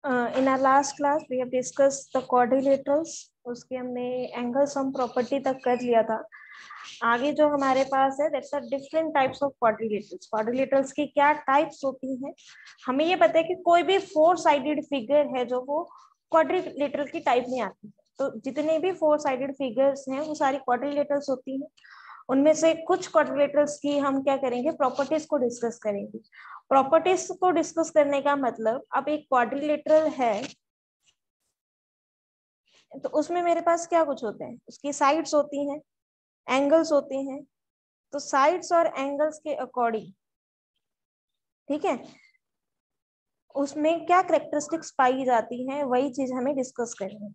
In our last class we have discussed the quadrilaterals. उसके हमने angle sum property तक कर लिया था. आगे जो हमारे पास है that's are different types of quadrilaterals. Quadrilaterals की क्या टाइप्स होती हैं? हमें ये पता है कि कोई भी फोर साइडेड फिगर है जो वो क्वाड्रिलेटरल की टाइप में आती है. तो जितने भी फोर साइडेड फिगर्स हैं वो सारी क्वाड्रिलेटरल्स होती हैं. उनमें से कुछ क्वाड्रिलेटरल्स की हम क्या करेंगे, प्रॉपर्टीज को डिस्कस करेंगे. प्रॉपर्टीज को डिस्कस करने का मतलब, अब एक क्वाड्रिलेटरल है तो उसमें मेरे पास क्या कुछ होते हैं, उसकी साइड्स होती हैं, एंगल्स होते हैं. तो साइड्स और एंगल्स के अकॉर्डिंग, ठीक है, उसमें क्या कैरेक्टरिस्टिक्स पाई जाती हैं वही चीज हमें डिस्कस करनी है.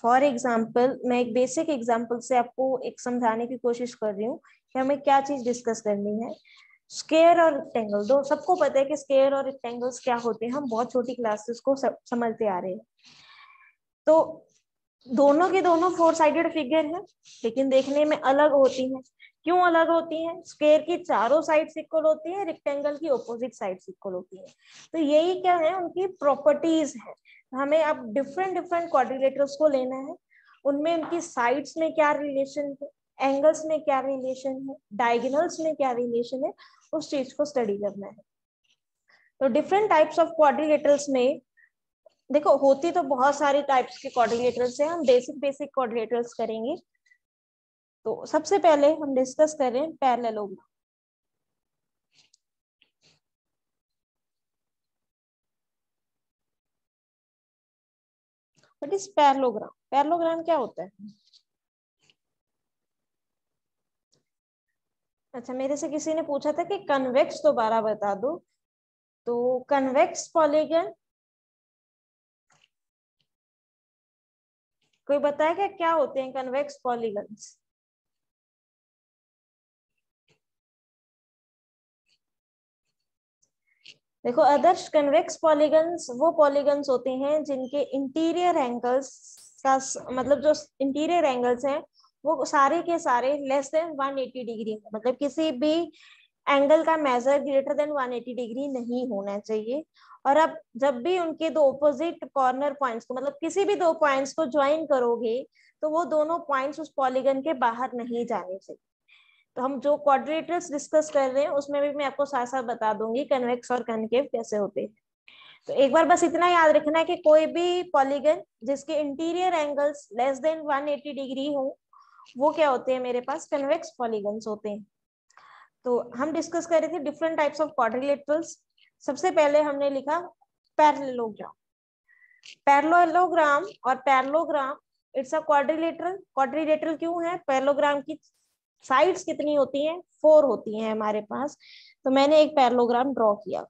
फॉर एग्जाम्पल, मैं एक बेसिक एग्जाम्पल से आपको एक समझाने की कोशिश कर रही हूँ कि हमें क्या चीज डिस्कस करनी है. स्क्वायर और रेक्टेंगल, दो सबको पता है कि स्क्वायर और रेक्टेंगल्स क्या होते हैं, हम बहुत छोटी क्लासेस को समझते आ रहे हैं. तो दोनों के दोनों फोर साइडेड फिगर है लेकिन देखने में अलग होती हैं. क्यों अलग होती हैं? स्क्वायर की चारों साइड्स इक्वल होती है, रेक्टेंगल की ऑपोजिट साइड्स इक्वल होती है. तो यही क्या है, उनकी प्रॉपर्टीज है. हमें अब डिफरेंट डिफरेंट क्वाड्रिलेटरल्स को लेना है, उनमें उनकी साइड्स में क्या रिलेशन है, एंगल्स में क्या रिलेशन है, डायगोनल्स में क्या रिलेशन है, उस चीज को स्टडी करना है. तो डिफरेंट टाइप्स ऑफ क्वाड्रिलेटरल्स में देखो, होती तो बहुत सारी टाइप्स के क्वाड्रिलेटरल्स हैं. हम बेसिक बेसिक क्वाड्रिलेटरल्स करेंगे. तो सबसे पहले हम डिस्कस कर रहे हैं parallelogram. What is parallelogram? Parallelogram क्या होता है? अच्छा, मेरे से किसी ने पूछा था कि कन्वेक्स दोबारा बता दो. तो कन्वेक्स पॉलीगन, कोई बताएगा क्या होते हैं कन्वेक्स पॉलीगन्स? देखो, आदर्श कन्वेक्स पॉलीगन्स वो पॉलीगन्स होते हैं जिनके इंटीरियर एंगल्स का मतलब जो इंटीरियर एंगल्स हैं वो सारे के सारे लेस देन 180 डिग्री, मतलब किसी भी एंगल का मेजर ग्रेटर देन 180 डिग्री नहीं होना चाहिए. और अब जब भी उनके दो ऑपोजिट कॉर्नर पॉइंट्स को, मतलब किसी भी दो पॉइंट्स को ज्वाइन करोगे तो वो दोनों पॉइंट्स उस पॉलीगन के बाहर नहीं जाने चाहिए. तो हम जो क्वाड्रिलेटरल्स डिस्कस कर रहे हैं उसमें भी मैं आपको साथ साथ बता दूंगी कन्वेक्स और कनकेव कैसे होते हैं. तो एक बार बस इतना याद रखना है कि कोई भी पॉलीगन जिसके interior angles less than 180 degree हो वो क्या होते हैं, मेरे पास कन्वेक्स पॉलीगन्स होते हैं. तो हम डिस्कस कर रहे थे डिफरेंट टाइप्स ऑफ क्वाड्रिलेटरल्स. सबसे पहले हमने लिखा पैरेललोग्राम. पैरेललोग्राम और parallelogram, it's a quadrilateral. Quadrilateral क्यों है? पैरेललोग्राम की साइड्स कितनी होती हैं? 4 होती हैं हमारे पास. तो मैंने एक पैरेललोग्राम ड्रॉ किया.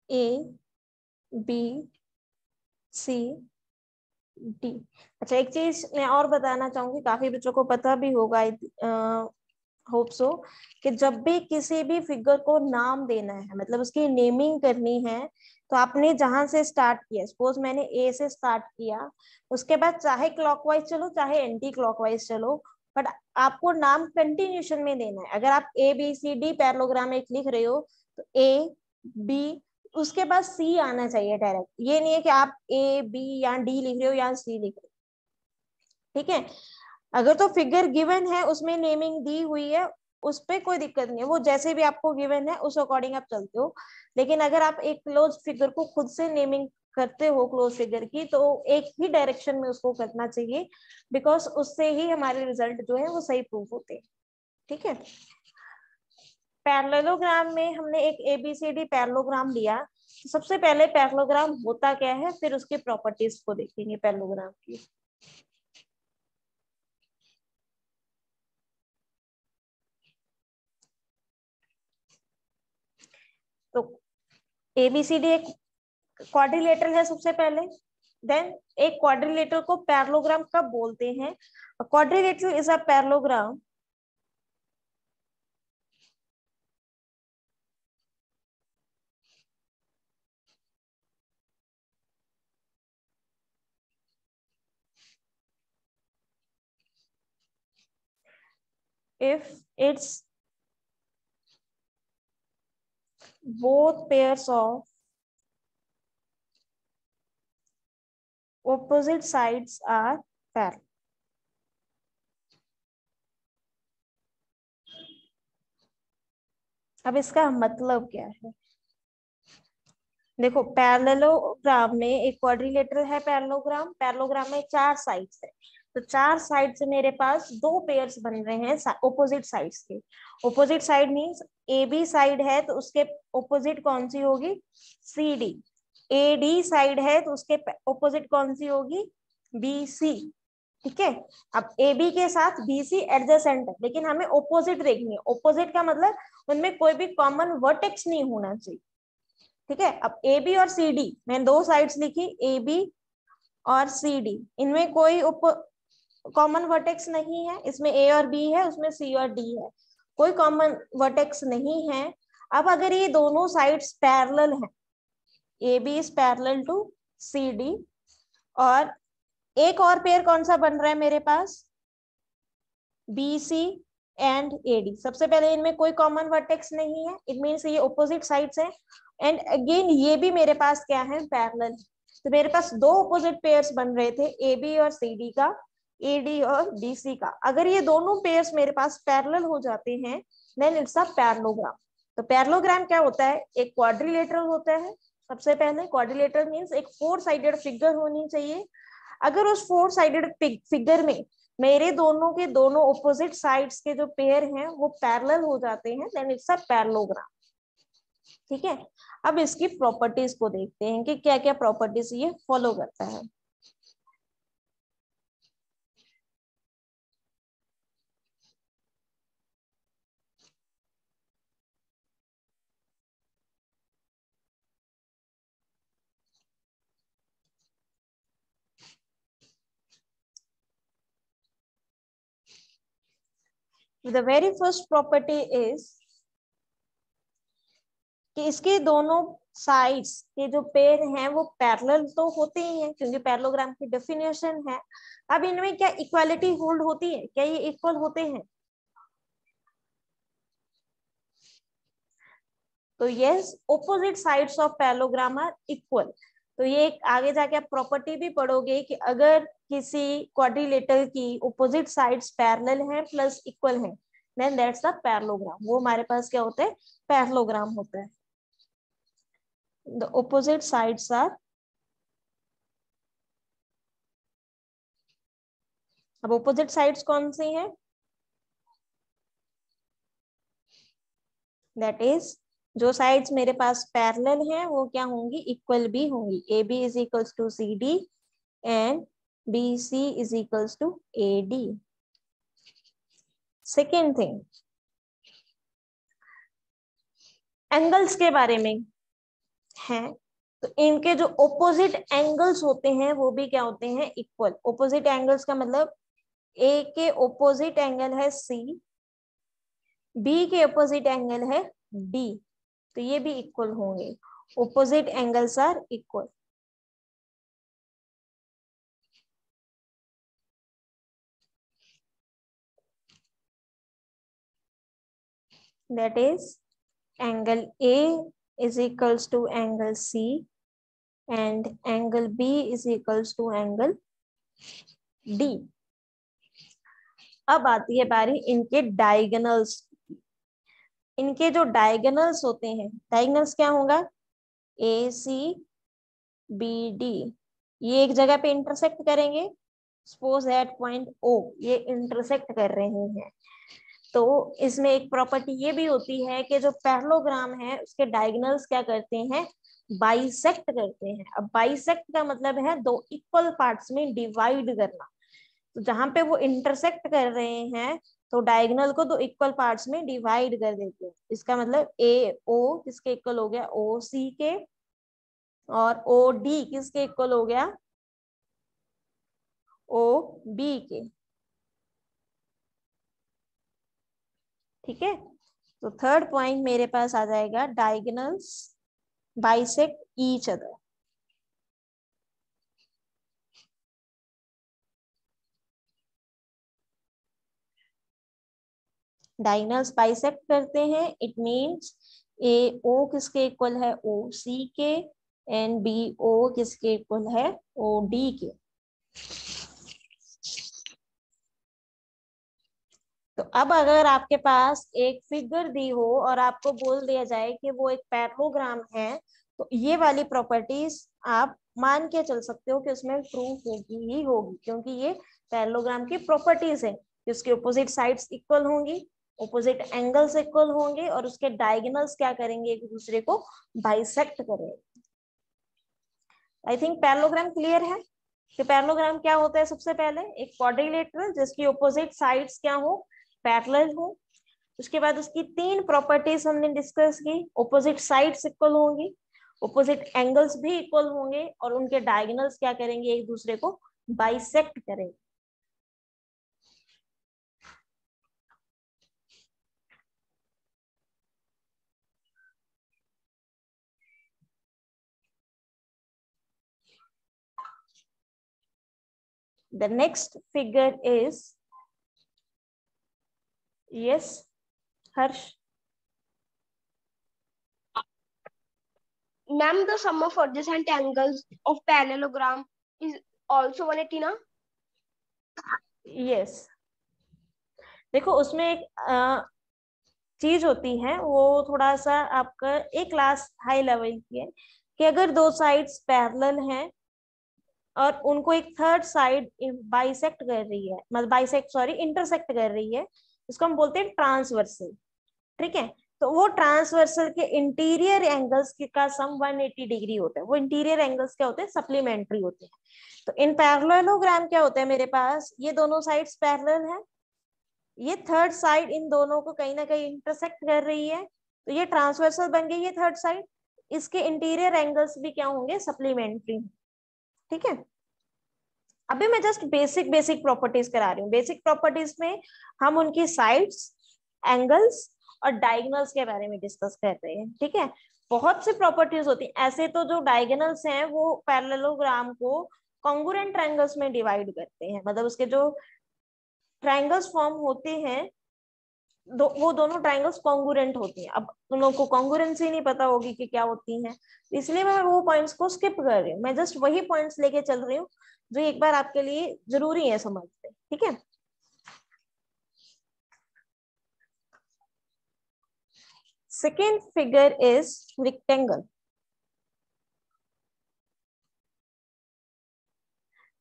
ए, बी, सी, डी. अच्छा, एक चीज मैं और बताना चाहूंगी, काफी बच्चों को पता भी होगा, होप सो, कि जब भी किसी भी फिगर को नाम देना है, मतलब उसकी नेमिंग करनी है, तो आपने जहां से स्टार्ट किया, सपोज मैंने ए से स्टार्ट किया, उसके बाद चाहे क्लॉकवाइज चलो चाहे एंटी क्लॉकवाइज चलो, बट आपको नाम कंटिन्यूशन में देना है. अगर आप A B C D parallelogram एक लिख रहे हो तो ए बी, उसके बाद सी आना चाहिए डायरेक्ट. ये नहीं है कि आप ए बी या डी लिख रहे हो या सी लिख रहे हो. ठीक है? अगर तो फिगर गिवन है उसमें नेमिंग दी हुई है, उस पर कोई दिक्कत नहीं है, वो जैसे भी आपको गिवन है उस अकॉर्डिंग आप चलते हो. लेकिन अगर आप एक क्लोज फिगर को खुद से नेमिंग करते हो क्लोज फिगर की, तो एक ही डायरेक्शन में उसको करना चाहिए, बिकॉज उससे ही हमारे रिजल्ट जो है वो सही प्रूव होते हैं. ठीक है? पैरेललोग्राम में हमने एक एबीसीडी पैरेललोग्राम लिया. तो सबसे पहले पैरेललोग्राम होता क्या है, फिर उसके प्रॉपर्टीज को देखेंगे पैरेललोग्राम की. तो एबीसीडी एक क्वाड्रिलेटरल है सबसे पहले. देन एक क्वाड्रिलेटरल को पैरेललोग्राम कब बोलते हैं? Quadrilateral is a parallelogram if it's both pairs of opposite sides are parallel. अब इसका मतलब क्या है? देखो, पैरेललोग्राम में एक क्वाड्रिलेटरल है पैरेललोग्राम। पैरेललोग्राम में 4 साइड्स है, तो 4 साइड से मेरे पास 2 पेयर्स बन रहे हैं ओपोजिट साइड्स के। Opposite side means A B side है तो उसके ओपोजिट कौन सी होगी? C D. A D side है तो उसके ओपोजिट कौन सी होगी? B C. ठीक है, अब ए बी के साथ बी सी एडजेसेंट है, लेकिन हमें ओपोजिट देखनी है। ओपोजिट का मतलब उनमें कोई भी कॉमन वर्टेक्स नहीं होना चाहिए। ठीक है, अब ए बी और सी डी, मैंने 2 साइड्स लिखी, ए बी और सी डी, इनमें कोई कॉमन वर्टेक्स नहीं है। इसमें ए और बी है, उसमें सी और डी है, कोई कॉमन वर्टेक्स नहीं है। अब अगर ये दोनों साइड्स पैरेलल हैं, A B is parallel to C D, और एक और पेयर कौन सा बन रहा है मेरे पास? B C and A D. सबसे पहले इनमें कोई कॉमन वर्टेक्स नहीं है, इट मीन्स ये ऑपोजिट साइड्स हैं। एंड अगेन ये भी मेरे पास क्या है? पैरेलल। तो मेरे पास 2 ऑपोजिट पेयर्स बन रहे थे, ए बी और सी डी का, ए डी और बी सी का। अगर ये दोनों पेयर्स मेरे पास पैरेलल हो जाते हैं, देन इट्स अ पैरेललोग्राम। तो पैरेललोग्राम क्या होता है? एक क्वाड्रिलेटरल होता है। सबसे पहले क्वाड्रिलेटरल मीन्स एक 4 साइडेड फिगर होनी चाहिए। अगर उस 4 साइडेड फिगर में मेरे दोनों के दोनों ऑपोजिट साइड्स के जो पेयर हैं वो पैरेलल हो जाते हैं, देन इट्स अ पैरेललोग्राम। ठीक है, अब इसकी प्रॉपर्टीज को देखते हैं कि क्या क्या प्रॉपर्टीज ये फॉलो करता है। The very first property is कि इसके दोनों साइड्स के जो पेयर हैं वो पैरेलल तो होते ही हैं, क्योंकि पैरेललोग्राम की डेफिनेशन है। अब इनमें क्या इक्वालिटी होल्ड होती है? क्या ये इक्वल होते हैं? तो yes, opposite sides of parallelogram are equal. तो ये एक आगे जाके आप प्रॉपर्टी भी पढ़ोगे कि अगर किसी क्वाड्रिलेटरल की ऑपोजिट साइड्स पैरेलल हैं प्लस इक्वल हैं, देन दैट्स द पैरेललोग्राम। वो हमारे पास क्या होता है? पैरेललोग्राम होता है। द ऑपोजिट साइड्स आर, अब ऑपोजिट साइड्स कौन सी हैं? दैट इज, जो साइड्स मेरे पास पैरेलल हैं वो क्या होंगी? इक्वल भी होंगी। A B is equals to C D and B C is equals to A D. Second thing, angles के बारे में है, तो इनके जो ऑपोजिट एंगल्स होते हैं वो भी क्या होते हैं? इक्वल। ऑपोजिट एंगल्स का मतलब ए के ऑपोजिट एंगल है सी, बी के ऑपोजिट एंगल है डी, तो ये भी इक्वल होंगे। Opposite angles are equal. That is, angle A is equals to angle C and angle B is equals to angle D। अब आती है बारी इनके डायगोनल्स। इनके जो डायगोनल्स होते हैं, डायगोनल्स क्या होगा? ए सी बी डी, ये एक जगह पे इंटरसेक्ट करेंगे। सपोज दैट पॉइंट O ये इंटरसेक्ट कर रहे हैं, तो इसमें एक प्रॉपर्टी ये भी होती है कि जो पैरेललोग्राम है उसके डायगोनल्स क्या करते हैं? बाइसेक्ट करते हैं। अब बाइसेक्ट का मतलब है 2 इक्वल पार्ट्स में डिवाइड करना। तो जहां पे वो इंटरसेक्ट कर रहे हैं तो डायगोनल को 2 इक्वल पार्ट्स में डिवाइड कर देते हैं। इसका मतलब ए ओ किसके इक्वल हो गया? ओ सी के, और ओ डी किसके इक्वल हो गया? ओ बी के। ठीक है, तो थर्ड पॉइंट मेरे पास आ जाएगा, diagonals bisect each other. Diagonals bisect करते हैं, इट मींस ए ओ किसके इक्वल है, ओ सी के, एंड बी ओ किसके इक्वल है, ओ डी के। तो अब अगर आपके पास एक फिगर दी हो और आपको बोल दिया जाए कि वो एक पैरेललोग्राम है, तो ये वाली प्रॉपर्टीज आप मान के चल सकते हो कि उसमें ट्रू होगी ही होगी, क्योंकि ये पैरेललोग्राम की प्रॉपर्टीज है कि उसकी ऑपोजिट साइड्स इक्वल होंगी, ऑपोजिट एंगल्स इक्वल होंगे, और उसके डायगोनल्स क्या करेंगे, एक दूसरे को बाइसेक्ट करेंगे। आई थिंक पैरेललोग्राम क्लियर है कि पैरेललोग्राम क्या होता है। सबसे पहले एक क्वाड्रिलेटरल जिसकी ऑपोजिट साइड्स क्या हो, पैरेलल हो। उसके बाद उसकी तीन प्रॉपर्टीज हमने डिस्कस की, ऑपोजिट साइड्स इक्वल होंगी, ऑपोजिट एंगल्स भी इक्वल होंगे, और उनके डायगोनल्स क्या करेंगे, एक दूसरे को बाइसेक्ट करेंगे। The next figure is, yes, Harsh. Ma'am, the sum of adjacent angles of parallelogram is also 180 ना? Yes. देखो उसमें एक चीज होती है, वो थोड़ा सा आपका एक क्लास हाई लेवल की है, कि अगर दो साइड्स पैरेलल हैं और उनको एक थर्ड साइड बाइसेक्ट कर रही है, मतलब बाइसेक्ट सॉरी इंटरसेक्ट कर रही है, इसको हम बोलते हैं ट्रांसवर्सल। ठीक है, तो वो ट्रांसवर्सल के इंटीरियर एंगल्स का सम 180 डिग्री होता है। वो इंटीरियर एंगल्स क्या होते हैं, सप्लीमेंट्री होते हैं। तो इन पैरेललोग्राम क्या होता है, मेरे पास ये दोनों साइड्स पैरेलल है, ये थर्ड साइड इन दोनों को कहीं ना कहीं इंटरसेक्ट कर रही है, तो ये ट्रांसवर्सल बन गई ये थर्ड साइड। इसके इंटीरियर एंगल्स भी क्या होंगे, सप्लीमेंट्री। ठीक है, अभी मैं जस्ट बेसिक बेसिक प्रॉपर्टीज करा रही हूँ। बेसिक प्रॉपर्टीज में हम उनकी साइड्स, एंगल्स और डायगोनल्स के बारे में डिस्कस कर रहे हैं। ठीक है, बहुत सी प्रॉपर्टीज होती हैं ऐसे, तो जो डायगोनल्स हैं वो पैरेललोग्राम को कॉन्ग्रुएंट ट्रायंगल्स में डिवाइड करते हैं, मतलब उसके जो ट्रायंगल्स फॉर्म होते हैं वो दोनों ट्रायंगल्स कॉन्ग्रुएंट होती हैं। अब तुम लोगों को कॉन्ग्रुएंसी नहीं पता होगी कि क्या होती है, इसलिए मैं वो पॉइंट्स को स्किप कर रही हूँ। मैं जस्ट वही पॉइंट्स लेके चल रही हूँ जो एक बार आपके लिए जरूरी है समझते। ठीक है, सेकेंड फिगर इज रेक्टेंगल।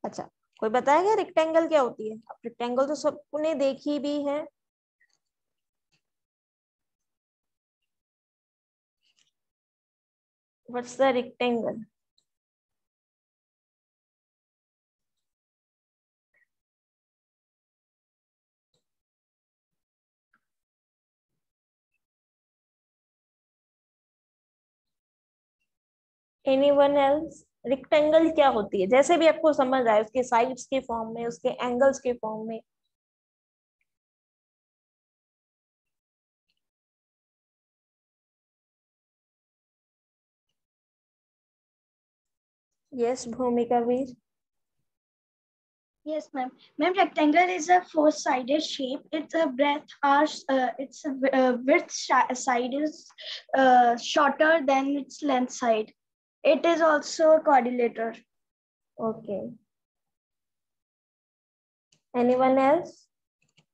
अच्छा, कोई बताएगा रेक्टेंगल क्या होती है? अब रेक्टेंगल तो सबने देखी भी है। What's the rectangle? Anyone else? Rectangle क्या होती है, जैसे भी आपको समझ आए, उसके साइड्स के फॉर्म में, उसके एंगल्स के फॉर्म में। यस भूमिका वीर। Yes, ma'am. Ma'am, rectangle is a four-sided shape. Its a breadth are its width side is shorter than its length side. It is also a quadrilateral. Okay, anyone else?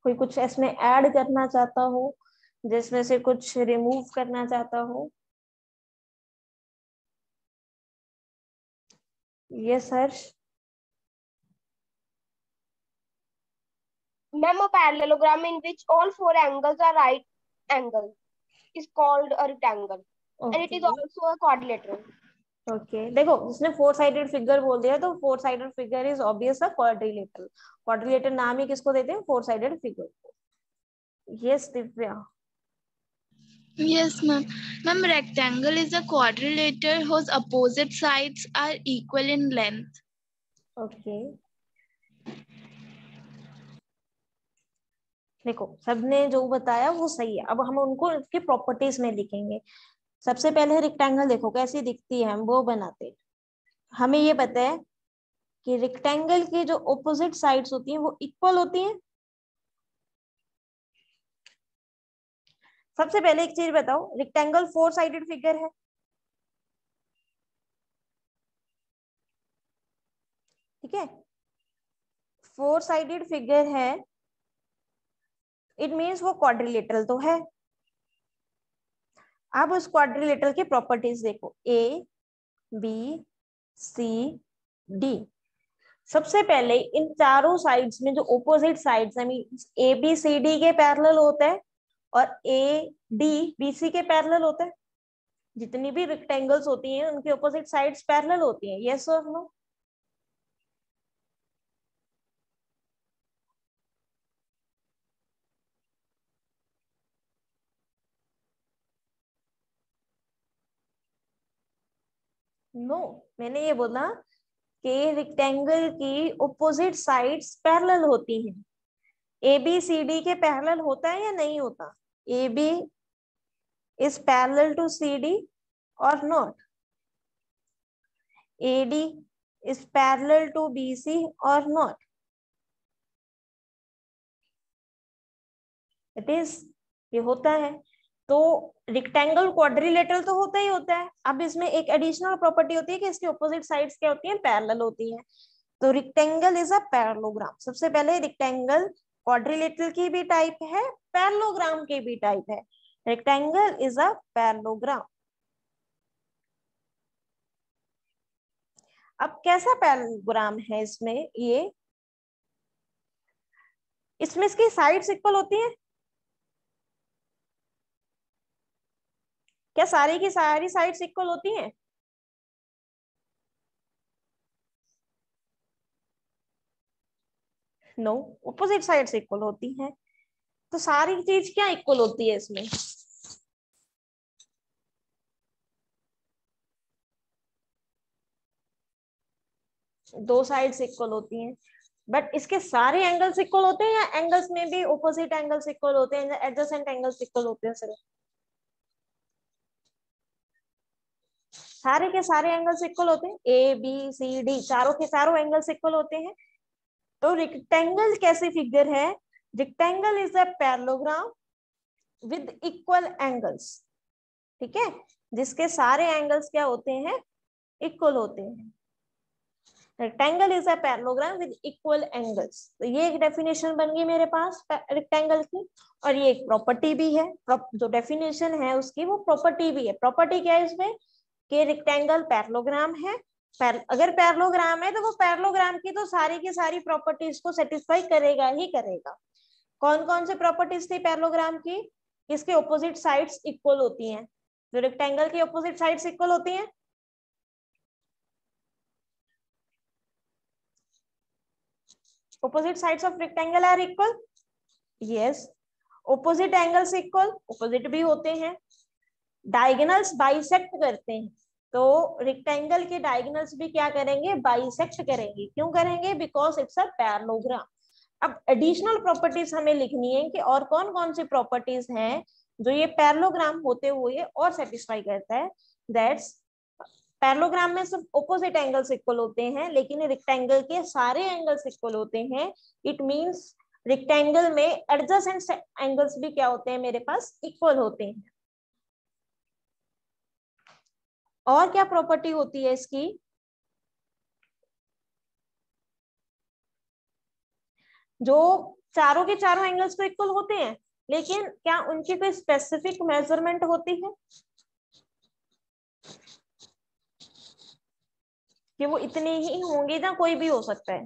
कोई कुछ इसमें add करना चाहता हो, जिसमें से कुछ रिमूव करना चाहता हो? Yes Harsh. Ma'am, a parallelogram in which all four angles are right angle is called a rectangle, and it is okay also a quadrilateral. Okay, देखो उसने फोर साइडेड फिगर बोल दिया, तो four sided figure is obvious a quadrilateral. Quadrilateral नाम ही किसको देते हैं, four sided figure को। Yes Divya. Yes, ma'am. Ma'am, rectangle is a quadrilateral whose opposite sides are equal in length. Okay, देखो सबने जो बताया वो सही है। अब हम उनको उसकी प्रॉपर्टीज में लिखेंगे। सबसे पहले रेक्टेंगल देखो कैसी दिखती है, हम वो बनाते हैं। हमें ये पता है कि रेक्टेंगल की जो ऑपोजिट साइड्स होती हैं वो इक्वल होती हैं। सबसे पहले एक चीज बताओ, रेक्टेंगल 4 साइडेड फिगर है, ठीक है, 4 साइडेड फिगर है, इट मीन्स वो क्वाड्रिलेटरल तो है। अब उस क्वाड्रिलेटरल की प्रॉपर्टीज देखो, ए बी सी डी। सबसे पहले इन चारों साइड्स में जो ऑपोजिट साइड्स है, ए बी सी डी के पैरेलल होता है और ए डी बी सी के पैरेलल होता है। जितनी भी रेक्टेंगल्स होती हैं उनकी ऑपोजिट साइड्स पैरेलल होती हैं, यस और नो? नो, मैंने ये बोला कि रेक्टेंगल की ऑपोजिट साइड्स पैरेलल होती हैं। ए बी सी डी के पैरेलल होता है या नहीं होता? A B is parallel to C D और not? A D is parallel to B C और नॉट? इट इज, ये होता है। तो रेक्टेंगल क्वाड्रिलेटरल तो होता ही होता है। अब इसमें एक एडिशनल प्रॉपर्टी होती है कि इसकी ऑपोजिट साइड्स क्या होती हैं? पैरेलल होती हैं। तो रेक्टेंगल इज अ पैरेललोग्राम। सबसे पहले रेक्टेंगल क्वाड्रिलेटरल की भी टाइप है, पैरेललोग्राम की भी टाइप है। Rectangle is a parallelogram. अब कैसा पैरेललोग्राम है इसमें? ये इसमें इसकी साइड्स इक्वल होती हैं? क्या सारी की सारी साइड्स इक्वल होती हैं? नो, ऑपोजिट साइड्स इक्वल होती हैं। तो सारी चीज क्या इक्वल होती है इसमें? दो साइड्स इक्वल होती हैं, बट इसके सारे एंगल्स इक्वल होते हैं या एंगल्स में भी ऑपोजिट एंगल्स इक्वल होते हैं, एडजेसेंट एंगल्स इक्वल होते हैं? सिर्फ सारे के सारे एंगल्स इक्वल होते हैं, ए बी सी डी चारों के चारों एंगल्स इक्वल होते हैं। तो रेक्टेंगल कैसी फिगर है? Rectangle is a parallelogram with equal angles, ठीक है, जिसके सारे एंगल्स क्या होते हैं? इक्वल होते हैं। Rectangle is a parallelogram with equal angles. तो ये एक डेफिनेशन बन गई मेरे पास रेक्टेंगल की, और ये एक प्रॉपर्टी भी है। जो डेफिनेशन है उसकी वो प्रॉपर्टी भी है। प्रॉपर्टी क्या है इसमें? कि रेक्टेंगल पैरेललोग्राम है। अगर पैरेललोग्राम है तो वो पैरेललोग्राम की तो सारी की सारी प्रॉपर्टीज को सेटिस्फाई करेगा ही करेगा। कौन कौन से प्रॉपर्टीज थी पैरेललोग्राम की? इसके ऑपोजिट साइड्स इक्वल होती हैं। जो रेक्टेंगल की ऑपोजिट साइड्स इक्वल होती हैं, opposite sides of rectangle are equal, yes. opposite angles equal, opposite भी होते हैं। डायगोनल्स बाइसेक्ट करते हैं, तो रेक्टेंगल के डायगोनल्स भी क्या करेंगे? बाइसेक्ट करेंगे। क्यों करेंगे? Because it's a parallelogram. अब एडिशनल प्रॉपर्टीज हमें लिखनी है कि और कौन कौन सी प्रॉपर्टीज हैं जो ये पैरेललोग्राम होते हुए और सेटिस्फाई करता है। दैट्स, पैरेललोग्राम में सिर्फ ऑपोजिट एंगल्स इक्वल होते हैं, लेकिन रेक्टेंगल के सारे एंगल्स इक्वल होते हैं। इट मींस रेक्टेंगल में एडजेसेंट एंगल्स भी क्या होते हैं? मेरे पास इक्वल होते हैं। और क्या प्रॉपर्टी होती है इसकी? जो चारों के चारों एंगल्स तो इक्वल होते हैं, लेकिन क्या उनकी कोई स्पेसिफिक मेजरमेंट होती है कि वो इतने ही होंगे ना कोई भी हो सकता है?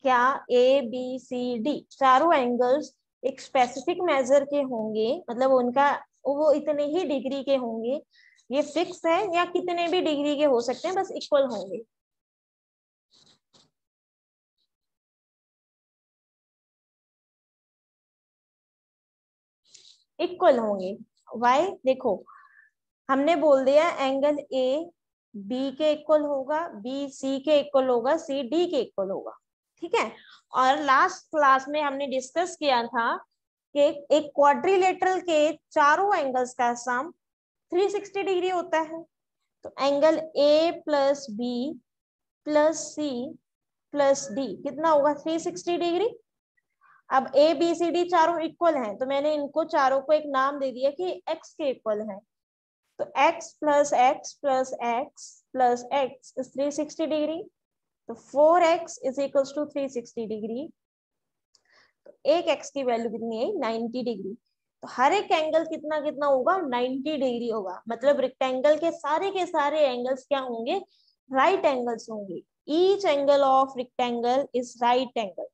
क्या ए बी सी डी चारों एंगल्स एक स्पेसिफिक मेजर के होंगे, मतलब उनका वो इतने ही डिग्री के होंगे, ये फिक्स है, या कितने भी डिग्री के हो सकते हैं, बस इक्वल होंगे? इक्वल होंगे। वाई? देखो, हमने बोल दिया एंगल ए बी के इक्वल होगा, बी सी के इक्वल होगा, सी डी के इक्वल होगा, ठीक है। और लास्ट क्लास में हमने डिस्कस किया था कि एक क्वाड्रिलेटरल के चारों एंगल्स का सम 360 डिग्री होता है। तो angle A plus B plus C plus D कितना होगा 360 डिग्री। अब ए बी सी डी चारों इक्वल हैं, तो मैंने इनको चारों को एक नाम दे दिया कि एक्स के इक्वल है। तो x plus x plus x plus x is 360 degree. तो 4x is equals to 360 degree. तो एक x की वैल्यू कितनी है 90 डिग्री। तो हर एक एंगल कितना कितना होगा 90 डिग्री होगा। मतलब रेक्टेंगल के सारे एंगल्स क्या होंगे राइट एंगल्स होंगे। Each angle of rectangle is right angle.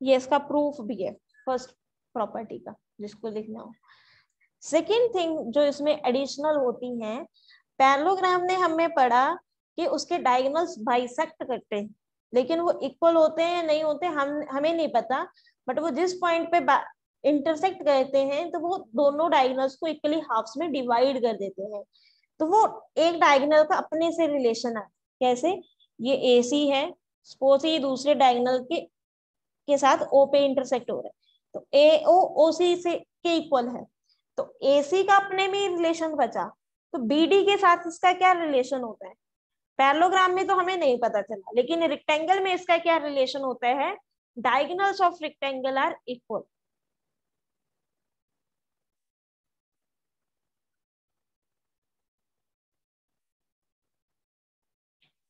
ये इसका प्रूफ भी है फर्स्ट प्रॉपर्टी का, जिसको लिखना हो। सेकेंड थिंग जो इसमें एडिशनल होती है, पैरेललोग्राम ने हमें पढ़ा कि उसके डायगोनल्स बाइसेक्ट करते हैं, लेकिन वो इक्वल होते हैं नहीं होते हमें नहीं पता। बट वो जिस पॉइंट पे इंटरसेक्ट करते हैं तो वो दोनों डायगोनल्स को इक्वली हाफ्स में डिवाइड कर देते हैं। तो वो एक डायगोनल का अपने से रिलेशन है। कैसे? ये ए सी है, सपोज ये दूसरे डायगोनल के साथ ओ पे इंटरसेक्ट हो रहा है, तो ए ओ ओ सी से के इक्वल है। तो ए सी का अपने में रिलेशन बचा, तो बी डी के साथ इसका क्या रिलेशन होता है? पैरेललोग्राम में तो हमें नहीं पता चला, लेकिन रेक्टेंगल में इसका क्या रिलेशन होता है? Diagonals of rectangle are equal.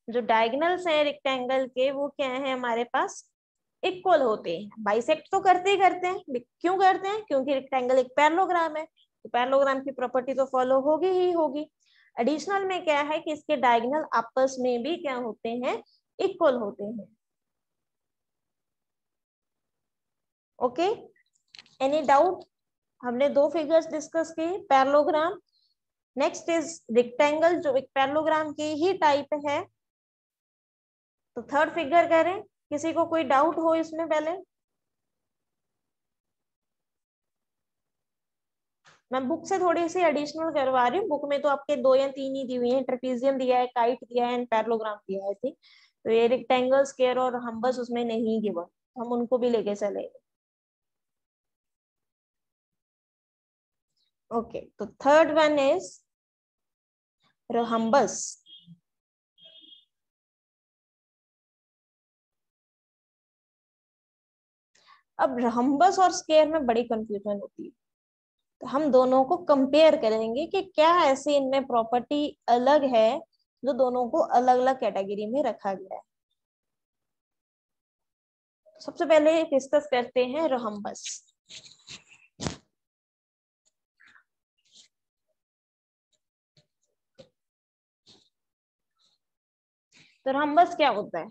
जो डायगोनल्स है रेक्टेंगल के वो क्या है हमारे पास इक्वल होते हैं। बाइसेक्ट तो करते ही करते हैं। क्यों करते हैं? क्योंकि रेक्टेंगल एक पैरेललोग्राम है, तो पैरेललोग्राम की प्रॉपर्टी तो फॉलो होगी ही होगी। एडिशनल में क्या है कि इसके डायगोनल आपस में भी क्या होते हैं इक्वल होते हैं। Okay, any doubt? हमने दो फिगर्स डिस्कस किए, पैरेललोग्राम। नेक्स्ट इज रेक्टेंगल जो एक पैरेललोग्राम की ही टाइप है। तो थर्ड फिगर करें, किसी को कोई डाउट हो इसमें? पहले मैं बुक से थोड़ी सी एडिशनल करवा रही हूँ। बुक में तो आपके 2 या 3 ही दी हुई है, ट्रेपेजियम दिया है, काइट दिया है एंड पैरेललोग्राम दिया है। ठीक, तो ये रेक्टेंगल, स्क्वायर और हम्बस उसमें नहीं गिवन, हम उनको भी लेके चले। ओके, तो थर्ड वन इज रोहम्बस। अब रोहम्बस और स्क्वायर में बड़ी कंफ्यूजन होती है, तो हम दोनों को कंपेयर करेंगे कि क्या ऐसी इनमें प्रॉपर्टी अलग है जो दोनों को अलग अलग कैटेगरी में रखा गया है। सबसे पहले डिस्कस करते हैं रोहम्बस। तो रोहम्बस क्या होता है?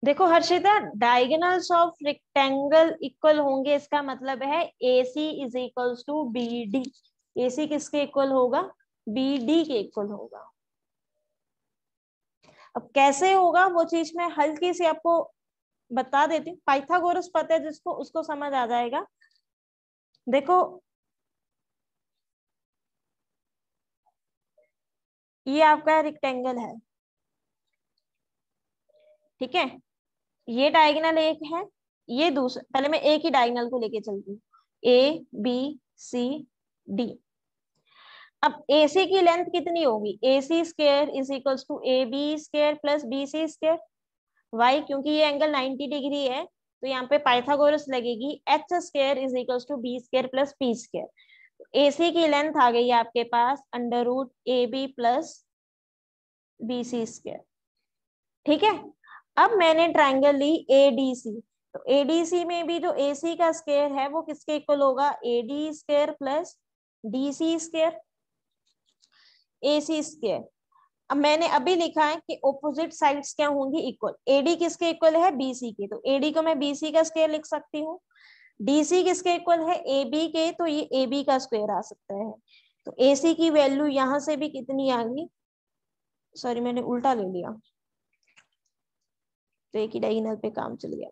देखो Harshita, diagonals of rectangle equal होंगे, इसका मतलब है AC is equals to BD। AC किसके इक्वल होगा? BD के इक्वल होगा। अब कैसे होगा वो चीज मैं हल्की सी आपको बता देती हूँ। पाइथागोरस पता है जिसको, उसको समझ आ जाएगा। देखो ये आपका रेक्टेंगल है, ठीक है, ये डायगोनल एक है, ये दूसरा। पहले मैं एक ही डायगोनल को लेके चलती हूँ, ABCD। अब AC की लेंथ कितनी होगी? AC square is equals to AB square plus BC square. Why? क्योंकि ये एंगल 90 डिग्री है, तो यहाँ पे पाइथागोरस लगेगी। H square is equals to B square plus P square. AC की लेंथ आ गई आपके पास under root AB plus BC square. ठीक है, अब मैंने ट्राइंगल ली ADC, तो ADC में भी जो AC का स्क्वायर है वो किसके इक्वल होगा? AD square plus DC square, AC square. अब मैंने अभी लिखा है कि ऑपोजिट साइड्स क्या होंगी? इक्वल। AD किसके इक्वल है? BC के, तो AD को मैं BC का स्क्वायर लिख सकती हूँ। DC किसके इक्वल है? AB के, तो ये AB का स्क्वायर आ सकता है। तो AC की वैल्यू यहां से भी कितनी आ गई? सॉरी मैंने उल्टा ले लिया, तो एक ही डायगोनल पे काम चल गया।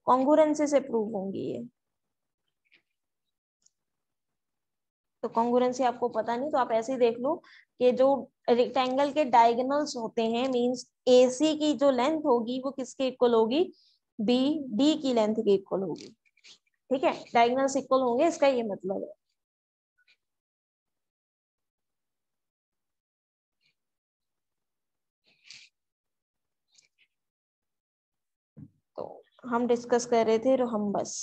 कॉन्ग्रुएंसी से प्रूव होंगी ये। तो कॉन्ग्रुएंसी आपको पता नहीं, तो आप ऐसे ही देख लो कि जो रेक्टेंगल के डायगोनल्स होते हैं, मींस AC की जो लेंथ होगी वो किसके इक्वल होगी, BD की लेंथ के इक्वल होगी। ठीक है, डायगोनल्स इक्वल होंगे, इसका ये मतलब है। तो हम डिस्कस कर रहे थे रोहम्बस।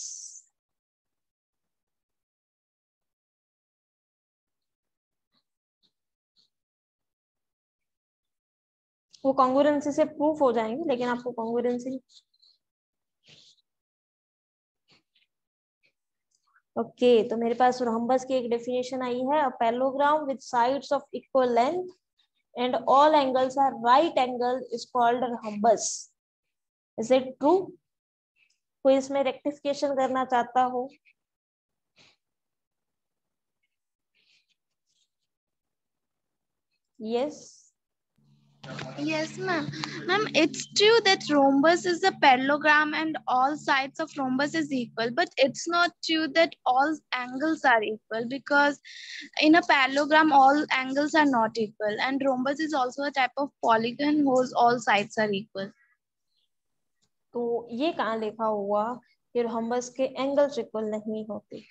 वो कॉन्ग्रुएंसी से प्रूफ हो जाएंगे, लेकिन आपको कॉन्ग्रुएंसी ओके। तो मेरे पास रोहम्बस की एक डेफिनेशन आई है, a parallelogram with sides of equal length and all angles are right angle is called rhombus. Is it true? कोई इसमें रेक्टिफिकेशन करना चाहता हो? Yes. Yes, ma'am. Ma'am, it's true that rhombus is a parallelogram and all sides of rhombus is equal, but it's not true that all angles are equal, because in a parallelogram all angles are not equal, and rhombus is also a type of polygon whose all sides are equal. तो ये कहाँ लिखा हुआ कि rhombus के angles equal नहीं होते?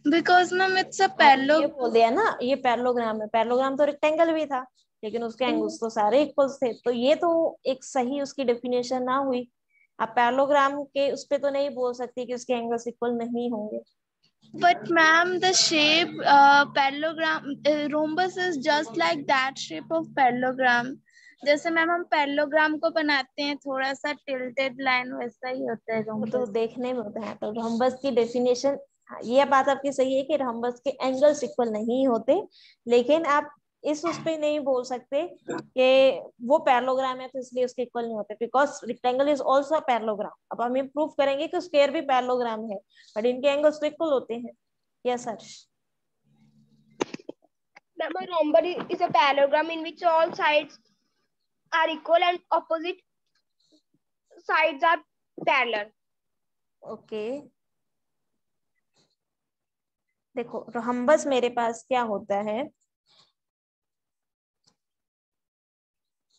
Because ma'am it's a ये parallel. बोल दिया ना, ये पैरेललोग्राम है। पैरेललोग्राम तो रेक्टेंगल भी था, लेकिन उसके एंगल्स तो सारे इक्वल थे, तो ये तो एक सही उसकी डेफिनेशन ना हुई। आप पैरेललोग्राम के उस पे तो नहीं बोल सकती कि उसके एंगल्स इक्वल नहीं होंगे। But ma'am, the shape parallelogram rhombus is just like that shape of parallelogram. जैसे मैम हम पैरेललोग्राम को बनाते हैं थोड़ा सा टिल्टेड लाइन, वैसा ही होता है वो तो रोम्बस। देखने में होता है। तो रोम्बस की डेफिनेशन, ये बात आपकी सही है कि रोम्बस के एंगल्स इक्वल नहीं होते, लेकिन आप इस उस पे नहीं बोल सकते कि वो पैरेललोग्राम है तो इसलिए उसके इक्वल नहीं होते, because rectangle is also a parallelogram. अब हम ये प्रूव करेंगे कि स्क्वायर भी पैरेललोग्राम है, बट इनके एंगल्स तो इक्वल होते हैं। Yes sir. Ma'am, a rhombus is a parallelogram in which all sides are equal and opposite sides are parallel. Okay, देखो रोम्बस मेरे पास क्या होता है,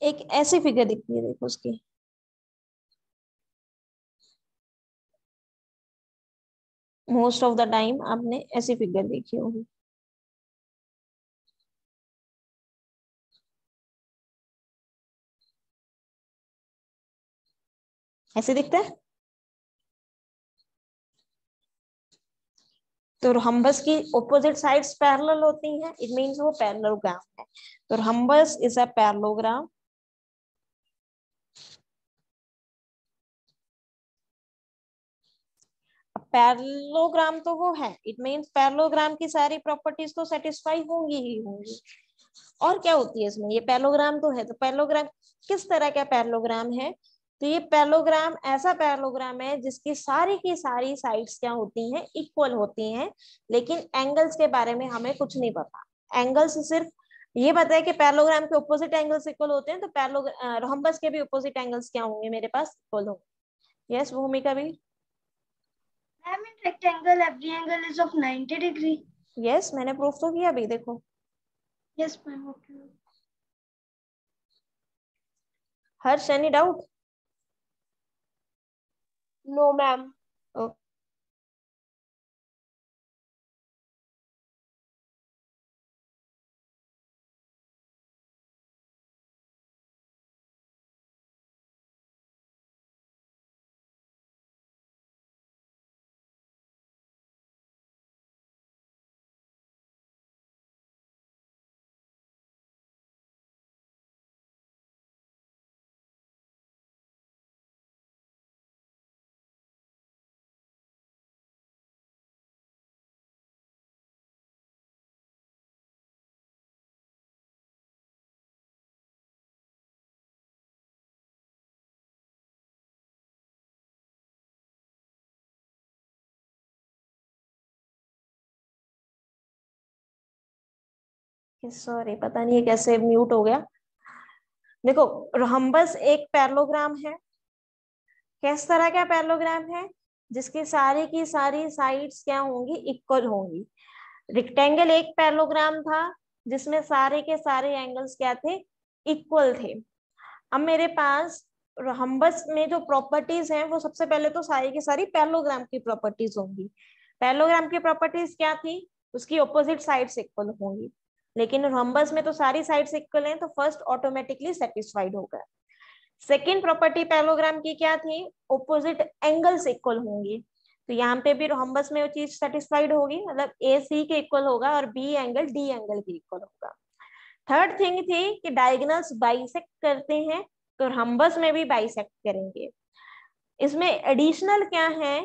एक ऐसी फिगर दिखती है, देखो उसकी मोस्ट ऑफ द टाइम आपने ऐसी फिगर देखी होगी। ऐसे दिखता है। तो रोम्बस की ऑपोजिट साइड्स पैरेलल होती हैं, इट मींस वो पैरेललोग्राम है। तो rhombus is a parallelogram parallelogram तो वो है, इट मींस पैरेललोग्राम की सारी प्रॉपर्टीज तो सेटिस्फाई होंगी ही होंगी। और क्या होती है इसमें, ये पैरेललोग्राम तो है, तो पैरेललोग्राम किस तरह का पैरेललोग्राम है? तो ये पैरेललोग्राम ऐसा पैरेललोग्राम है जिसकी सारी की सारी साइड्स क्या होती हैं, इक्वल होती हैं, लेकिन एंगल्स के बारे में हमें कुछ नहीं पता। एंगल्स सिर्फ ये पता है कि पैरेललोग्राम के ऑपोजिट एंगल्स इक्वल होते हैं, तो रोम्बस के भी ऑपोजिट एंगल्स क्या होंगे मेरे पास, इक्वल होंगे। यस भूमिका भी। Ma'am, in rectangle, every angle is of 90 degree. Yes, मैंने प्रूफ तो किया अभी, देखो। Yes, ma'am. Okay. Harsh, any doubt? No, ma'am. Sorry, पता नहीं ये कैसे म्यूट हो गया। देखो, रोम्बस एक पैरेललोग्राम है। किस तरह का पैरेललोग्राम है? जिसकी सारी की सारी साइड्स क्या होंगी, इक्वल होंगी। रेक्टेंगल एक पैरेललोग्राम था जिसमें सारे के सारे एंगल्स क्या थे, इक्वल थे। अब मेरे पास रोम्बस में जो प्रॉपर्टीज हैं वो सबसे पहले तो सारी की सारी पैरेललोग्राम की प्रॉपर्टीज होंगी। पैरेललोग्राम की प्रॉपर्टीज क्या थी, उसकी ऑपोजिट साइड्स इक्वल होंगी, लेकिन रोम्बस में तो सारी साइड्स इक्वल हैं तो फर्स्ट ऑटोमेटिकली सेटिस्फाइड होगा। सेकेंड प्रॉपर्टी पैरेललोग्राम की क्या थी, ऑपोजिट एंगल्स इक्वल होंगी, तो यहाँ पे भी रोम्बस में वो चीज सेटिस्फाइड होगी, मतलब ए सी के इक्वल होगा और बी एंगल डी एंगल के इक्वल होगा। थर्ड थिंग थी कि डायगोनल्स बाइसेक्ट करते हैं, तो रोम्बस में भी बाइसेक्ट करेंगे। इसमें एडिशनल क्या है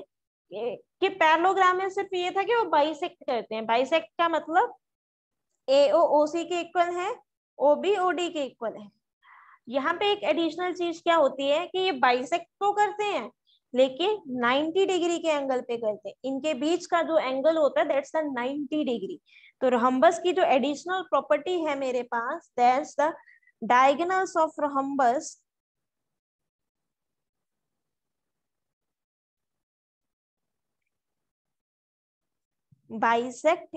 कि पैरेललोग्राम में सिर्फ ये था कि वो बाइसेक्ट करते हैं। बाइसेक्ट का मतलब AO OC के इक्वल है, OB OD के इक्वल है। यहाँ पे एक एडिशनल चीज क्या होती है कि ये बाइसेक्ट तो करते हैं लेकिन 90 डिग्री के एंगल पे करते हैं, इनके बीच का जो एंगल होता है दैट्स द 90 डिग्री। तो रोम्बस की जो एडिशनल प्रॉपर्टी है मेरे पास, that's the diagonals of rhombus bisect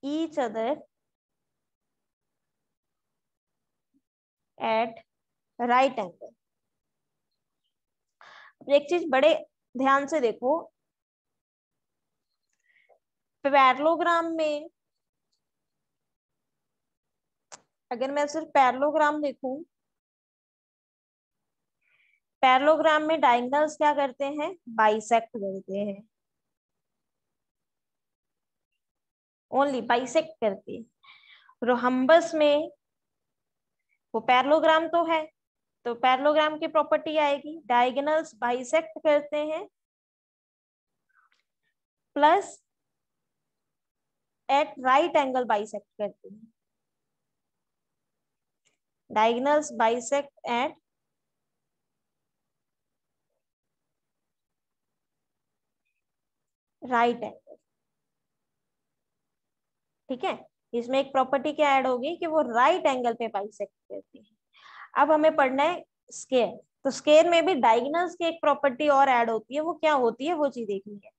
each other at right angle। एक चीज बड़े ध्यान से देखो, पैरेललोग्राम में अगर मैं सिर्फ पैरेललोग्राम देखूं, पैरेललोग्राम में डायगोनल्स क्या करते हैं, बाइसेक्ट करते हैं, ओनली बाइसेक्ट करते हैं। रोम्बस में वो पैरेललोग्राम तो है, तो पैरेललोग्राम की प्रॉपर्टी आएगी डायगोनल्स बाइसेक्ट करते हैं plus at right angle bisect करते हैं। Diagonals bisect at right angle, ठीक है। इसमें एक प्रॉपर्टी क्या ऐड होगी कि वो राइट एंगल पे बाइसेक्ट करती है। अब हमें पढ़ना है स्क्वायर, तो स्क्वायर में भी डायगोनल्स की एक प्रॉपर्टी और ऐड होती है, वो क्या होती है वो चीज देखनी है।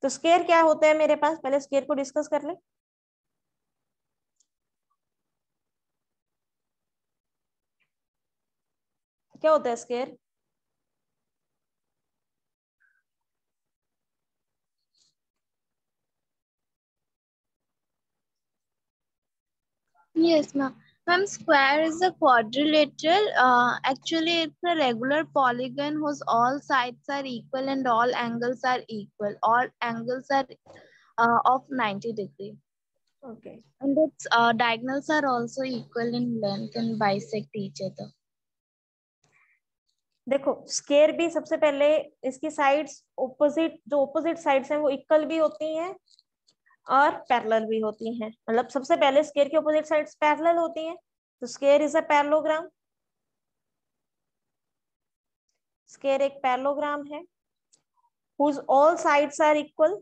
तो स्क्वायर क्या होता है मेरे पास, पहले स्क्वायर को डिस्कस कर ले। क्या होता है square, Yes, ma'am. Ma'am, square is a quadrilateral. Actually, it's a regular polygon whose all sides are equal and all angles are equal. All angles are of 90 degree. Okay. And its diagonals are also equal in length and bisect each other. देखो square भी सबसे पहले इसकी sides opposite, जो opposite sides हैं वो equal भी होती हैं और पैरेलल भी होती हैं, मतलब सबसे पहले स्क्वायर की ऑपोजिट साइड्स पैरेलल होती हैं, तो square is a parallelogram. Square एक पैरेललोग्राम है whose all sides are equal,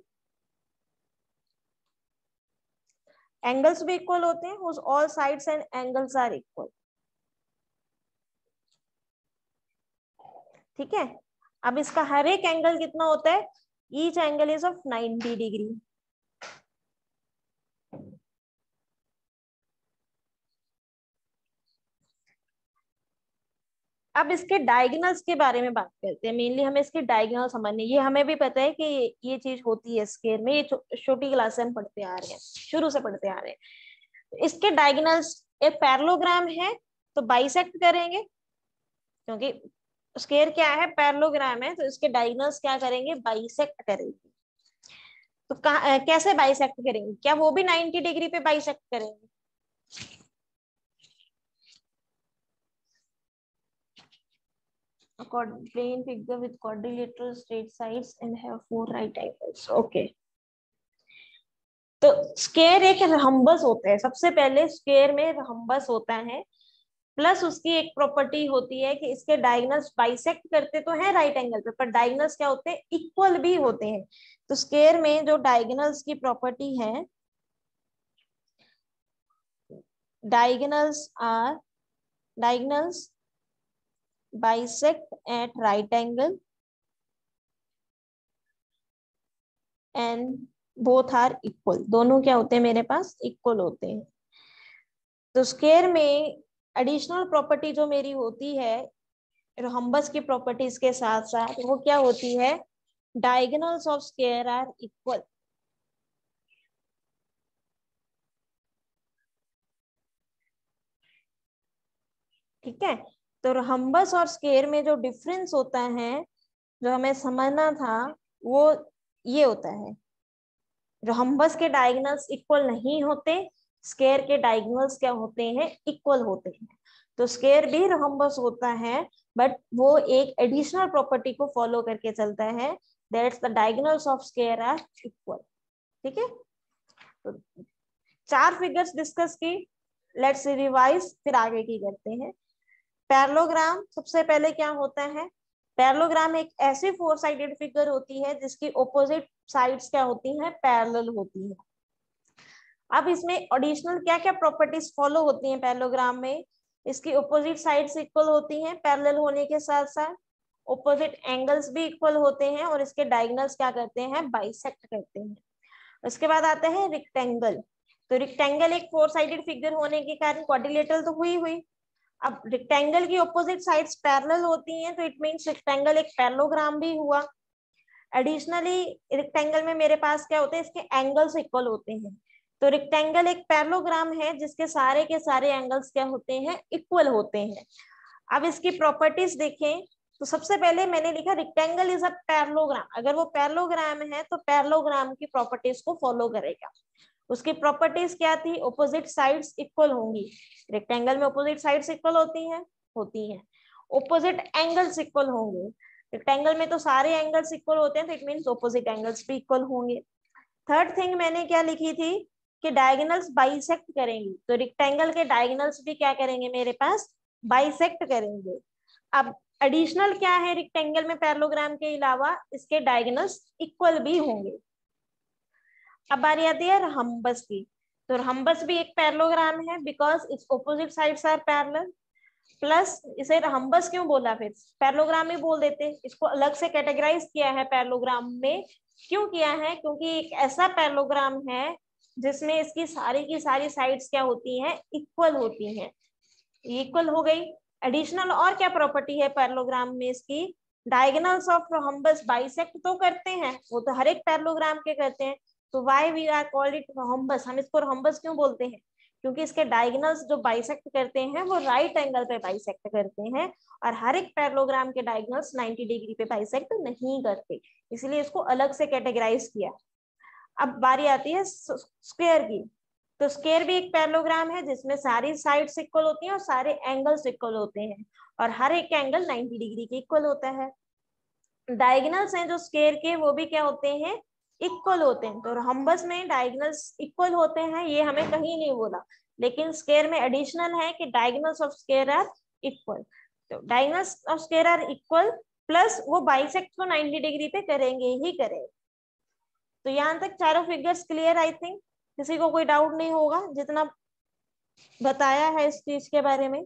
angles भी इक्वल होते हैं whose all sides and angles are equal, ठीक है। अब इसका हर एक एंगल कितना होता है, each angle is of 90 degree. अब इसके डायगोनल्स के बारे में बात करते हैं, मेनली हमें इसके डायगोनल समझने, ये हमें भी पता है कि ये चीज होती है स्क्वायर में, ये छोटी क्लास से हम पढ़ते आ रहे हैं, शुरू से पढ़ते आ रहे हैं। इसके डायगोनल्स, एक पैरेललोग्राम है तो बाइसेक्ट करेंगे, क्योंकि स्क्वायर क्या है, पैरेललोग्राम है, तो इसके डायगोनल्स क्या करेंगे, बाइसेक्ट करेंगे। तो कैसे बाइसेक्ट करेंगे, क्या वो भी 90 डिग्री पे बाइसेक्ट करेंगे, plane figure with quadrilateral straight sides and have 4 right angles, okay। तो स्क्वायर एक रोम्बस होता है, सबसे पहले स्क्वायर में रोम्बस होता है, प्लस उसकी एक प्रॉपर्टी होती है कि इसके डायगोनल्स बाइसेक्ट करते तो है राइट एंगल पे, पर डायगोनल्स क्या होते हैं, इक्वल भी होते हैं। तो स्क्वायर में जो डायगोनल्स की प्रॉपर्टी है, diagonals bisect at right angle and both are equal, दोनों क्या होते हैं मेरे पास, इक्वल होते हैं। तो स्क्वायर में एडिशनल प्रॉपर्टी जो मेरी होती है रोहम्बस की प्रॉपर्टीज के साथ साथ, वो क्या होती है, diagonals of square are equal. ठीक है, तो रोहम्बस और स्क्वायर में जो डिफरेंस होता है, जो हमें समझना था, वो ये होता है, रोहम्बस के डायगोनल्स इक्वल नहीं होते, स्क्वायर के डायगोनल्स क्या होते हैं, इक्वल होते हैं। तो स्क्वायर भी रोहम्बस होता है, बट वो एक एडिशनल प्रॉपर्टी को फॉलो करके चलता है, that's the diagonals of square are equal. ठीक है, तो 4 फिगर्स डिस्कस की, लेट्स रिवाइज, फिर आगे की करते हैं। पैरेललोग्राम, सबसे पहले क्या होता है, पैरेललोग्राम एक ऐसी 4 साइडेड फिगर होती है जिसकी ऑपोजिट साइड्स क्या होती हैं, पैरेलल होती है। अब इसमें एडिशनल क्या क्या प्रॉपर्टीज फॉलो होती हैं पैरेललोग्राम में, इसकी ऑपोजिट साइड्स इक्वल होती हैं पैरेलल होने के साथ साथ, ऑपोजिट एंगल्स भी इक्वल होते हैं, और इसके डायगोनल्स क्या करते हैं, बाइसेक्ट करते हैं। उसके बाद आता है रेक्टेंगल। तो रेक्टेंगल एक 4 साइडेड फिगर होने के कारण क्वाड्रिलेटरल तो हुई। अब रेक्टेंगल की ऑपोजिट साइड्स पैरेलल होती हैं, तो इट मींस रेक्टेंगल एक पैरेललोग्राम भी हुआ। एडिशनली रेक्टेंगल में मेरे पास क्या होते हैं, इसके एंगल्स इक्वल होते हैं। तो रेक्टेंगल एक पैरेललोग्राम है जिसके सारे के सारे एंगल्स क्या होते हैं, इक्वल होते हैं। अब इसकी प्रॉपर्टीज देखें, तो सबसे पहले मैंने लिखा रेक्टेंगल इज अ पैरेललोग्राम। अगर वो पैरेललोग्राम है तो पैरेललोग्राम की प्रॉपर्टीज को फॉलो करेगा। उसकी प्रॉपर्टीज क्या थी, ऑपोजिट साइड्स इक्वल होंगी, रेक्टेंगल में ऑपोजिट साइड्स इक्वल होती हैं। ऑपोजिट एंगल्स इक्वल होंगे, रेक्टेंगल में तो सारे एंगल्स इक्वल होते हैं, तो इट मींस ऑपोजिट एंगल्स भी इक्वल होंगे। थर्ड थिंग मैंने क्या लिखी थी कि डायगोनल्स बाइसेक्ट करेंगे, तो रेक्टेंगल के डायगोनल्स भी क्या करेंगे, मेरे पास बाइसेक्ट करेंगे। अब एडिशनल क्या है, रेक्टेंगल में पैरेललोग्राम के अलावा इसके डायगोनल्स इक्वल भी होंगे। अब बारी आती है रोहम्बस की। तो रोहम्बस भी एक पैरेललोग्राम है because its opposite sides are parallel. Plus इसे रोहम्बस क्यों बोला, फिर पैरेललोग्राम ही बोल देते, इसको अलग से कैटेगराइज किया है पैरेललोग्राम में। क्यों किया है, क्योंकि एक ऐसा पैरेललोग्राम है जिसमें इसकी सारी की सारी साइड्स क्या होती हैं, इक्वल होती हैं। इक्वल हो गई। एडिशनल और क्या प्रॉपर्टी है पैरेललोग्राम में इसकी, डायगोनल्स ऑफ रोहम्बस बाइसेक्ट तो करते हैं, वो तो हर एक पैरेललोग्राम के करते हैं। तो why we are called it rhombus, हम इसको रोहम्बस क्यों बोलते हैं, क्योंकि इसके डायगोनल्स जो बाइसेक्ट करते हैं वो राइट एंगल पे बाइसेक्ट करते हैं, और हर एक पैरेललोग्राम के डायगोनल्स 90 डिग्री पे बाइसेक्ट नहीं करते, इसलिए इसको अलग से कैटेगराइज किया। अब बारी आती है स्क्वायर की। तो स्क्वायर भी एक पैरेललोग्राम है जिसमें सारी साइड्स इक्वल होती हैं और सारे एंगल्स इक्वल होते हैं, और हर एक एंगल 90 डिग्री के इक्वल होता है। डायगोनल्स हैं जो स्क्वायर के, वो भी क्या होते हैं, इक्वल होते हैं। तो रोहम्बस में डायगोनल्स इक्वल होते हैं, ये हमें कहीं नहीं बोला, लेकिन स्क्वायर में एडिशनल है कि diagonals of square are equal. तो diagonals of square are equal, plus वो बाइसेक्ट को 90 डिग्री पे करेंगे ही करेंगे। तो यहाँ तक चारों फिगर्स क्लियर, आई थिंक किसी को कोई डाउट नहीं होगा जितना बताया है इस चीज के बारे में।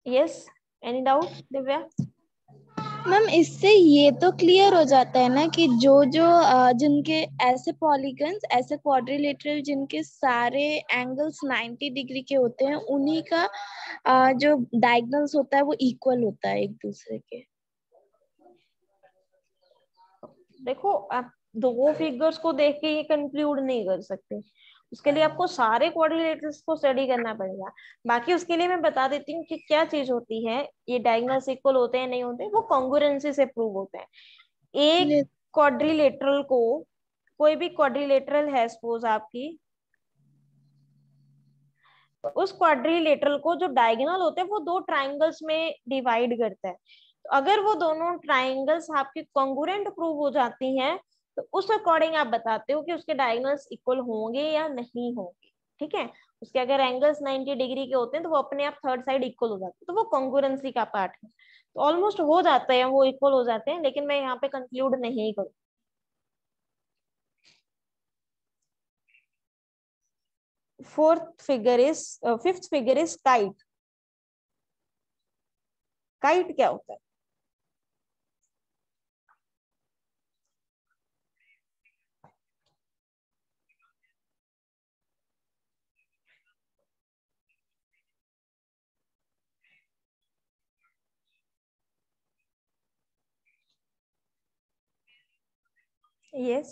Yes, any doubt Divya? Ma'am इससे ये तो क्लियर हो जाता है ना कि जो जो जिनके ऐसे पॉलीगन्स, ऐसे क्वाड्रिलेटरल जिनके सारे एंगल्स 90 डिग्री के होते हैं, उन्हीं का जो डायगोनल्स होता है वो इक्वल होता है एक दूसरे के। देखो, आप दो फिगर्स को देख के ये कंक्लूड नहीं कर सकते, उसके लिए आपको सारे क्वाड्रिलेटरल्स को स्टडी करना पड़ेगा। बाकी उसके लिए मैं बता देती हूँ कि क्या चीज होती है, ये डायगोनल्स इक्वल होते हैं नहीं होते, वो कॉन्ग्रुएंसी से प्रूव होते हैं। एक क्वाड्रिलेटरल को, कोई भी क्वाड्रिलेटरल है सपोज आपकी, उस क्वाड्रिलेटरल को जो डायगोनल होते हैं वो दो ट्राइंगल्स में डिवाइड करता है। तो अगर वो दोनों ट्राइंगल्स आपकी कॉन्ग्रुएंट प्रूव हो जाती हैं, तो उस अकॉर्डिंग आप बताते हो कि उसके डायगोनल्स इक्वल होंगे या नहीं होंगे। ठीक है, उसके अगर एंगल्स 90 डिग्री के होते हैं तो वो अपने आप थर्ड साइड इक्वल हो जाते हैं, तो वो कॉन्ग्रुएंसी का पार्ट है। तो ऑलमोस्ट हो जाते हैं, वो इक्वल हो जाते हैं, लेकिन मैं यहाँ पे कंक्लूड नहीं करूँ। Fifth figure is kite. Kite क्या होता है? Yes.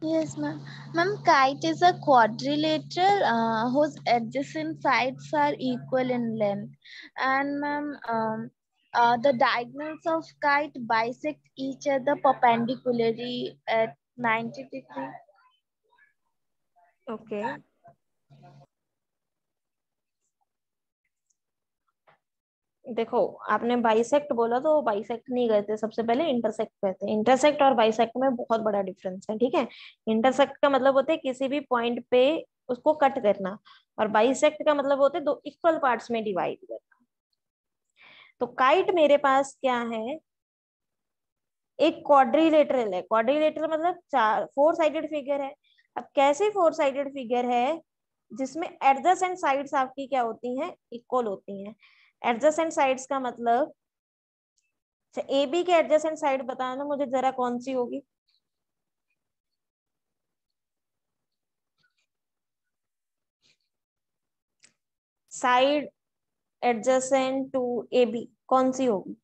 Yes, ma'am. Ma'am, kite is a quadrilateral whose adjacent sides are equal in length. And ma'am, the diagonals of kite bisect each other perpendicularly at 90 degrees. Okay, देखो आपने bisect बोला तो bisect नहीं करते, सबसे पहले इंटरसेक्ट करते हैं। इंटरसेक्ट और बाइसेक्ट में बहुत बड़ा डिफरेंस है, ठीक है। इंटरसेक्ट का मतलब होता है किसी भी पॉइंट पे उसको कट करना, और बाइसेक्ट का मतलब होता है दो इक्वल पार्ट्स में डिवाइड करना। तो काइट मेरे पास क्या है, एक क्वाड्रिलेटरल है। क्वाड्रिलेटरल मतलब चार, फोर साइडेड फिगर है। अब कैसे फोर साइडेड फिगर है जिसमें एडजेसेंट साइड्स आपकी क्या होती हैं, इक्वल होती हैं। एडजेसेंट साइड्स का मतलब, ए बी के एडजेसेंट साइड बताना मुझे जरा कौन सी होगी। Side adjacent to A B कौन सी होगी?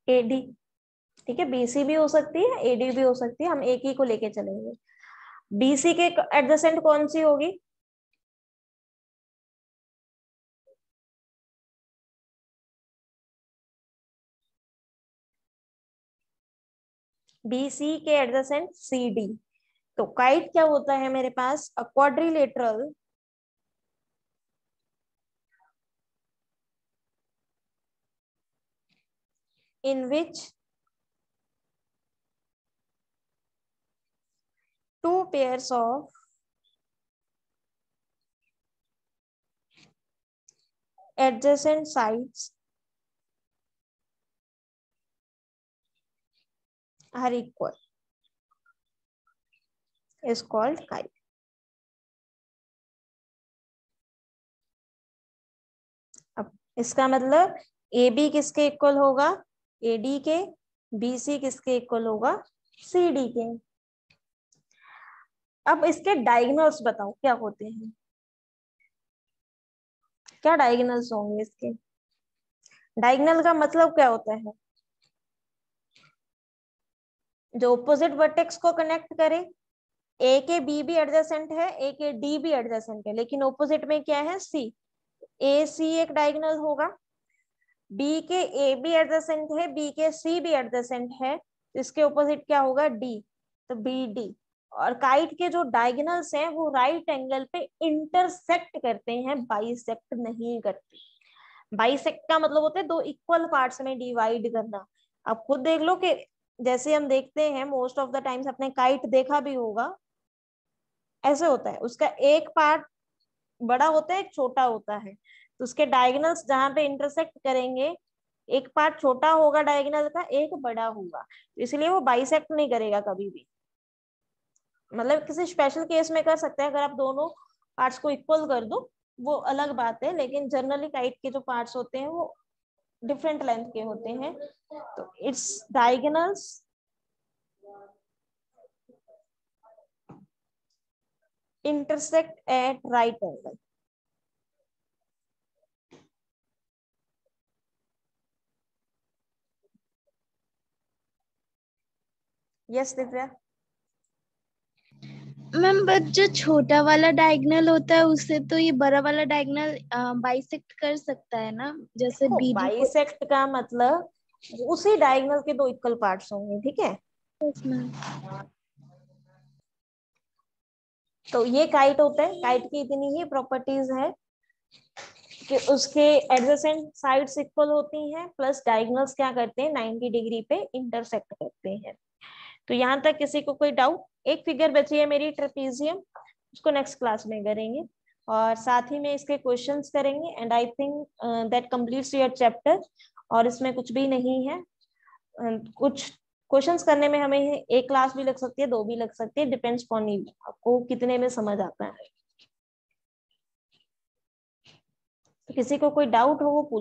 एडी, ठीक है। बीसी भी हो सकती है, एडी भी हो सकती है, हम एक ही को लेके चलेंगे। बीसी के एडजेसेंट कौन सी होगी? बीसी के एडजेसेंट सीडी। तो काइट क्या होता है मेरे पास, a quadrilateral in which two pairs of adjacent sides are equal is called kite. अब इसका मतलब ए बी किसके इक्वल होगा, ए डी के। बी सी किसके इक्वल होगा, सी डी के। अब इसके डायगोनल्स बताओ क्या होते हैं, क्या डायगोनल्स होंगे इसके। डायगोनल का मतलब क्या होता है, जो ऑपोजिट वर्टेक्स को कनेक्ट करे। ए के बी भी एडजेसेंट है, ए के डी भी एडजेसेंट है, लेकिन ऑपोजिट में क्या है, सी। ए सी एक डायगोनल होगा, बी के ए भी एडजेसेंट है, बी के सी भी एडजेसेंट है, तो इसके ऑपोजिट क्या होगा, डी, तो बी डी। और काइट के जो डायगोनल्स हैं वो राइट एंगल पे इंटरसेक्ट करते हैं, बाइसेक्ट नहीं करते। बाइसेक्ट का मतलब होता है दो इक्वल पार्ट्स में डिवाइड करना। आप खुद देख लो कि जैसे हम देखते हैं मोस्ट ऑफ द टाइम्स, अपने काइट देखा भी होगा, ऐसे होता है, उसका एक पार्ट बड़ा होता है, एक छोटा होता है, तो उसके डायगोनल्स जहां पे इंटरसेक्ट करेंगे, एक पार्ट छोटा होगा डायगोनल का, एक बड़ा होगा, तो इसलिए वो बाइसेक्ट नहीं करेगा कभी भी। मतलब किसी स्पेशल केस में कर सकते हैं, अगर आप दोनों पार्ट्स को इक्वल कर दो वो अलग बात है, लेकिन जनरली काइट के जो पार्ट्स होते हैं वो डिफरेंट लेंथ के होते हैं, तो it's diagonals intersect at right angle. Yes, Divya. Ma'am but जो छोटा वाला डायगोनल होता है उससे तो ये बड़ा वाला डायगोनल बाइसेक्ट कर सकता है ना, जैसे देखो बीडी को। बाइसेक्ट का मतलब उसी डायगोनल के दो इक्वल पार्ट्स होंगे, ठीक है। Yes ma'am. तो ये काइट होता है, काइट की इतनी ही प्रॉपर्टीज है कि उसके एडजेसेंट साइड्स इक्वल होती हैं, प्लस डायगोनल्स क्या करते हैं, 90 डिग्री पे इंटरसेक्ट करते हैं। तो यहाँ तक किसी को कोई डाउट? एक फिगर बची है मेरी ट्रेपीजियम, उसको नेक्स्ट क्लास में करेंगे। और साथ ही में इसके क्वेश्चंस करेंगे and I think that completes your chapter. और इसमें कुछ भी नहीं है, कुछ क्वेश्चंस करने में हमें एक क्लास भी लग सकती है, 2 भी लग सकती है, डिपेंड्स ऑन यू, आपको कितने में समझ आता है। तो किसी को कोई डाउट हो वो पूछ